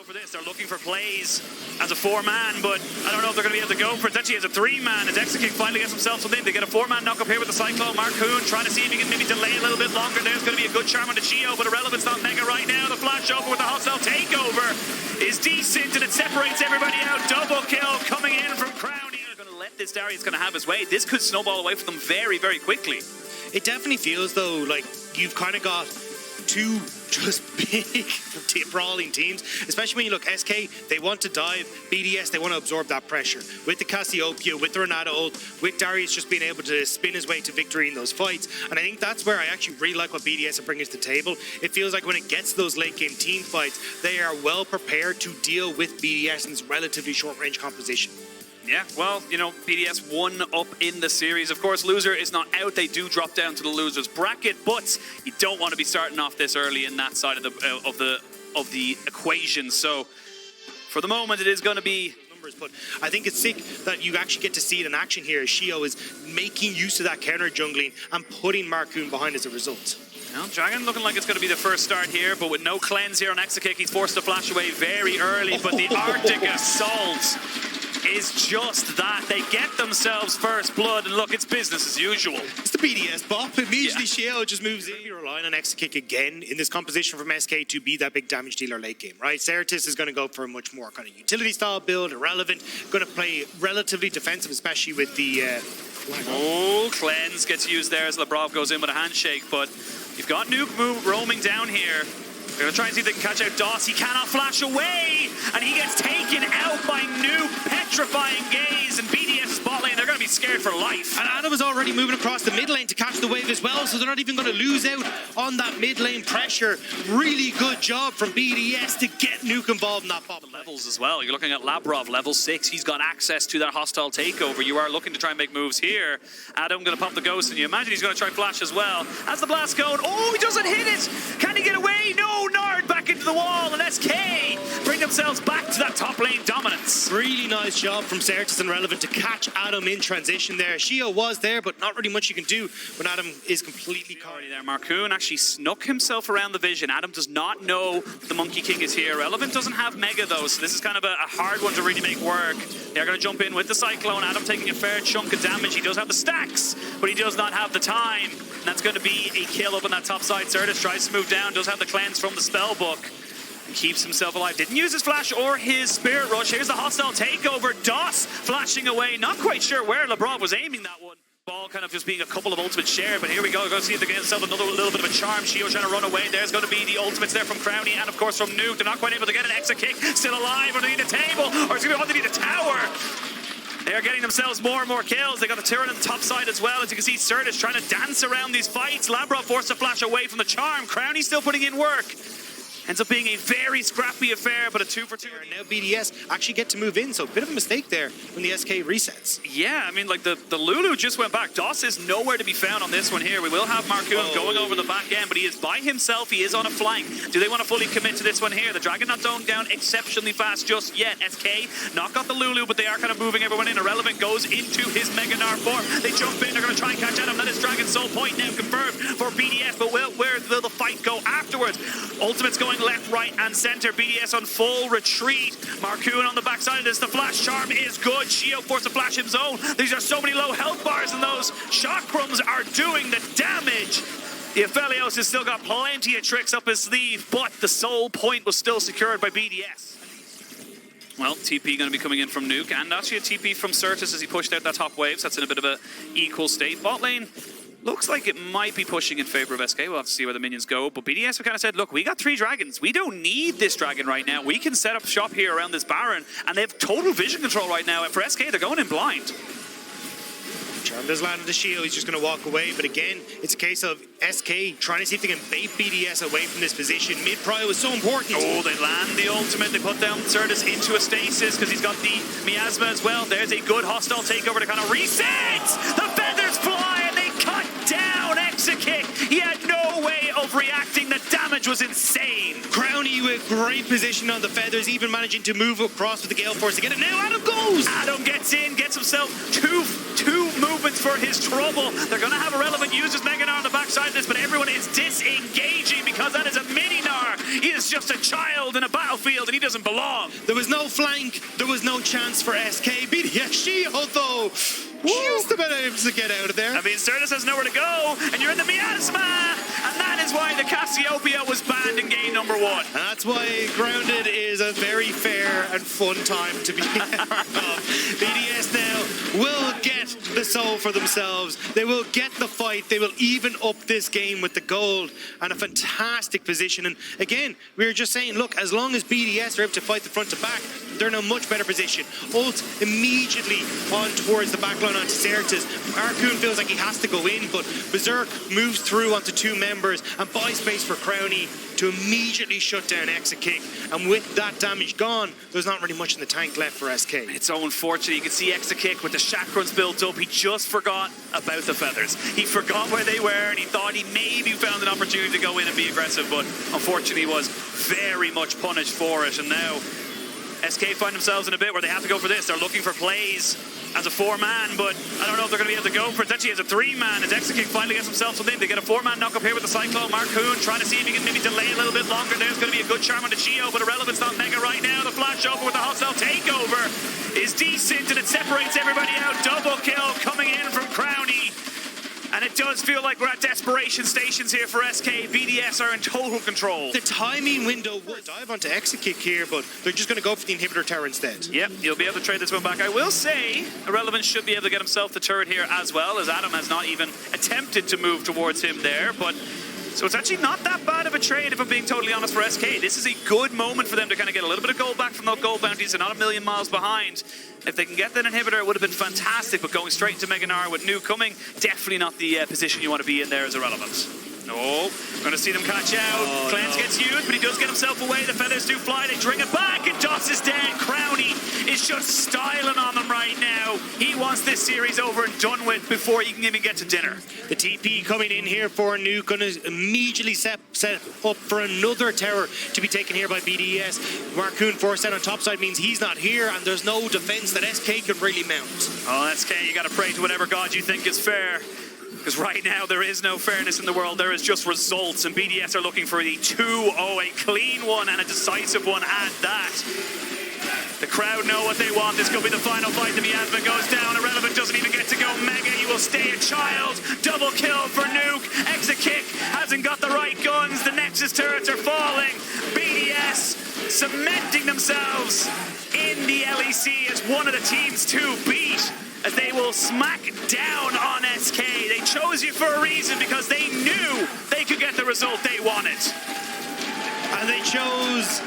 for this. They're looking for plays as a 4-man, but I don't know if they're going to be able to go for it. Actually, as a 3-man, as Exakick finally gets himself something. They get a 4-man knock up here with the Cyclone. Markoon trying to see if he can maybe delay a little bit longer. There's going to be a good charm on the Sheo, but Irrelevant's not mega right now. The flash over with the hostile takeover is decent, and it separates everybody out. Double kill coming in from Crownie. They're going to let this Darius going to have his way. This could snowball away from them very, very quickly. It definitely feels, though, like you've kind of got two just big brawling teams, especially when you look SK, they want to dive, BDS, they want to absorb that pressure. With the Cassiopeia, with the Renata ult, with Darius just being able to spin his way to victory in those fights. And I think that's where I actually really like what BDS are bringing to the table. It feels like when it gets to those late game team fights, they are well prepared to deal with BDS in this relatively short range composition. Yeah, well, you know, BDS 1 up in the series. Of course, loser is not out. They do drop down to the losers bracket, but you don't want to be starting off this early in that side of the equation. So, for the moment, it is going to be numbers. But I think it's sick that you actually get to see it in action here. Sheo is making use of that counter jungling and putting Markoon behind as a result. Well, Dragon looking like it's going to be the first start here, but with no cleanse here on Exakick, he's forced to flash away very early. But the Arctic Assault is just that. They get themselves first blood, and look, it's business as usual. It's the BDS bop. Immediately, Sheo just moves in. You're relying on Exakick again in this composition from SK to be that big damage dealer late game, right? Sertuss is going to go for a much more kind of utility style build, Irrelevant, going to play relatively defensive, especially with the... cleanse gets used there as Labrov goes in with a handshake, but you've got Nuc roaming down here. They're going to try and see if they can catch out Doss. He cannot flash away, and he gets taken out by Nuc. Petrifying gaze, and BDS bot lane, they're going to be scared for life. And Adam is already moving across the mid lane to catch the wave as well, so they're not even going to lose out on that mid lane pressure. Really good job from BDS to get Nuc involved in that bottom levels as well. You're looking at Labrov, level 6. He's got access to that hostile takeover. You are looking to try and make moves here. Adam going to pop the ghost, and you imagine he's going to try flash as well. As the blast going, oh, he doesn't hit it! Can he get away? No, Nard back into the wall, and SK bring themselves back to that top lane dominance. Really nice job from Sertuss and Relevant to catch Adam in transition there. Sheo was there, but not really much you can do when Adam is completely caught. There, Markoon actually snuck himself around the vision. Adam does not know the Monkey King is here. Relevant doesn't have Mega though, so this is kind of a hard one to really make work. They're going to jump in with the Cyclone. Adam taking a fair chunk of damage. He does have the stacks, but he does not have the time. And that's going to be a kill up on that top side. Sertuss tries to move down, does have the cleanse from the spell book. Keeps himself alive. Didn't use his flash or his spirit rush. Here's the hostile takeover. Doss flashing away. Not quite sure where Labrov was aiming that one. Ball kind of just being a couple of ultimates shared, but here we go. We're going to see if they get themselves another little bit of a charm. Sheo trying to run away. There's going to be the ultimates there from Crownie and of course from Nuc. They're not quite able to get an Exakick. Still alive underneath the table, or it's going to be underneath the tower. They're getting themselves more and more kills. They got the turret on the top side as well. As you can see, Sertuss trying to dance around these fights. Labrov forced to flash away from the charm. Crownie still putting in work. Ends up being a very scrappy affair, but a 2 for 2. And now BDS actually get to move in, so a bit of a mistake there when the SK resets. Yeah, I mean, like the Lulu just went back. Doss is nowhere to be found on this one here. We will have Markoon going over the back end, but he is by himself. He is on a flank. Do they want to fully commit to this one here? The Dragon not going down exceptionally fast just yet. SK not got the Lulu, but they are kind of moving everyone in. Irrelevant goes into his Mega Gnar form. They jump in. They're going to try and catch Adam. That is Dragon's sole point now confirmed for BDS, but where will the fight go afterwards? Ultimate's going left, right, and center. BDS on full retreat. Markoon on the backside of this. The flash charm is good. Sheo forced to flash his own. These are so many low health bars, and those shock crumbs are doing the damage. The Aphelios has still got plenty of tricks up his sleeve, but the sole point was still secured by BDS. Well, TP going to be coming in from Nuc, and actually a TP from Sertuss as he pushed out that top wave, so that's in a bit of a equal state. Bot lane looks like it might be pushing in favor of SK. We'll have to see where the minions go. But BDS have kind of said, look, we got 3 dragons. We don't need this dragon right now. We can set up shop here around this Baron. And they have total vision control right now. And for SK, they're going in blind. Charm does land on the Sheo. He's just going to walk away. But again, it's a case of SK trying to see if they can bait BDS away from this position. Mid prio is so important. Oh, they land the ultimate. They put down Sertuss into a stasis because he's got the miasma as well. There's a good hostile takeover to kind of reset. The feathers fly and they cut down Exakick. He had no way of reacting. The damage was insane. Crownie with great position on the feathers, even managing to move across with the Gale Force to get it. Now Adam goes! Adam gets in, gets himself two movements for his trouble. They're going to have Irrelevant use his Mega Gnar on the backside of this, but everyone is disengaging because that is a mini Gnar. He is just a child in a battlefield and he doesn't belong. There was no flank, there was no chance for SK. BDS Sheo though, just about able to get out of there. I mean, Sertuss has nowhere to go, and you're in the miasma, and that is why the Cassiopeia was banned in game number 1. That's why Grounded is a very fair and fun time to be part of. BDS now will get the soul for themselves. They will get the fight. They will even up this game with the gold and a fantastic position. And again, we were just saying, look, as long as BDS are able to fight the front to back, they're in a much better position. Ult immediately on towards the backline onto Sertuss. Markoon feels like he has to go in, but Berserk moves through onto 2 members and buys space for Crownie to immediately shut down Exakick. And with that damage gone, there's not really much in the tank left for SK. It's so unfortunate. You can see Exakick with the chakrons built up. He just forgot about the feathers. He forgot where they were, and he thought he maybe found an opportunity to go in and be aggressive, but unfortunately was very much punished for it. And now SK find themselves in a bit where they have to go for this. They're looking for plays as a 4-man, but I don't know if they're going to be able to go for it. Actually, as a 3-man, as Exakick finally gets himself something. They get a 4-man knock up here with the Cyclone. Markoon trying to see if he can maybe delay a little bit longer. There's going to be a good charm on the Sheo, but Irrelevant's not mega right now. The flash over with the hostile takeover is decent, and it separates everybody out. Double kill coming in from Crownie. And it does feel like we're at desperation stations here for SK. BDS are in total control. The timing window would dive onto Exakick here, but they're just going to go for the inhibitor tower instead. Yep, you'll be able to trade this one back. I will say, Irrelevant should be able to get himself the turret here as well, as Adam has not even attempted to move towards him there. But so it's actually not that bad of a trade, if I'm being totally honest, for SK. This is a good moment for them to kind of get a little bit of gold back from those gold bounties. They're not a million miles behind. If they can get that inhibitor, it would have been fantastic, but going straight into Mega Gnar with Nuc coming, definitely not the position you want to be in there as Irrelevant. No, going to see them catch out. Cleanse gets used, but he does get himself away. The feathers do fly, they bring it back, and Dots is dead. Crownie is just styling on them right now. He wants this series over and done with before he can even get to dinner. The TP coming in here for Nuc, going to immediately set up for another tower to be taken here by BDS. Markoon forced out on top side means he's not here, and there's no defense that SK can really mount. Oh, SK, you got to pray to whatever god you think is fair. Because right now there is no fairness in the world, there is just results, and BDS are looking for the 2-0, a clean one and a decisive one at that. The crowd know what they want. This could be the final fight. The miasma goes down. Irrelevant doesn't even get to go mega. He will stay a child. Double kill for Nuc. Exakick hasn't got the right guns. The Nexus turrets are falling. BDS cementing themselves in the LEC as one of the teams to beat, as they will smack down on SK. They chose you for a reason, because they knew they could get the result they wanted. And they chose